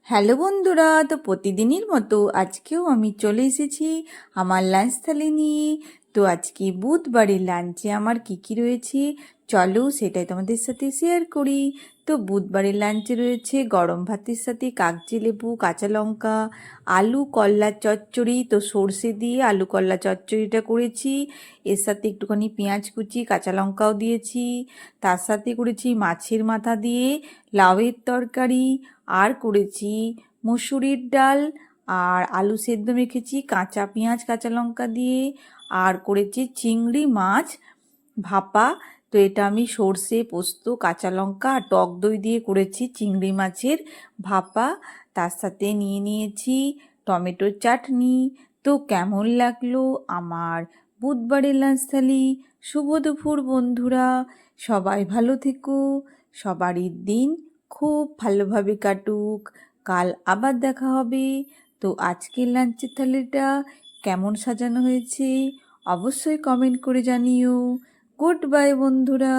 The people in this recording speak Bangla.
হ্যালো বন্ধুরা, তো প্রতিদিনের মতো আজকেও আমি চলে এসেছি আমার লাঞ্চ থালি নিয়ে। তো আজকে বুধবারের লাঞ্চে আমার কি কি রয়েছে চলো সেটাই তোমাদের সাথে শেয়ার করি। তো বুধবারের লাঞ্চে রয়েছে গরম ভাতের সাথে কাগজি লেবু, কাঁচা লঙ্কা, আলু কল্লা চচ্চড়ি। তো সর্ষে দিয়ে আলু কল্লা চচ্চড়িটা করেছি, এর সাথে একটুখানি পেঁয়াজ কুচি, কাঁচা লঙ্কাও দিয়েছি। তার সাথে করেছি মাছের মাথা দিয়ে লাউয়ের তরকারি, আর করেছি মুসুরির ডাল, আর আলু সেদ্ধ মেখেছি কাঁচা পেঁয়াজ কাঁচা লঙ্কা দিয়ে, আর করেছি চিংড়ি মাছ ভাপা। তো এটা আমি সর্ষে, পোস্ত, কাঁচা লঙ্কা আর টক দই দিয়ে করেছি চিংড়ি মাছের ভাপা। তার সাথে নিয়ে নিয়েছি টমেটোর চাটনি। তো কেমন লাগলো আমার বুধবারের লাঞ্চ থালি? শুভ দুপুর বন্ধুরা, সবাই ভালো থেকো, সবারই দিন খুব ভালোভাবে কাটুক। কাল আবার দেখা হবে। তো আজকের লাঞ্চের থালিটা কেমন সাজানো হয়েছে অবশ্যই কমেন্ট করে জানিও। গুড বাই বন্ধুরা।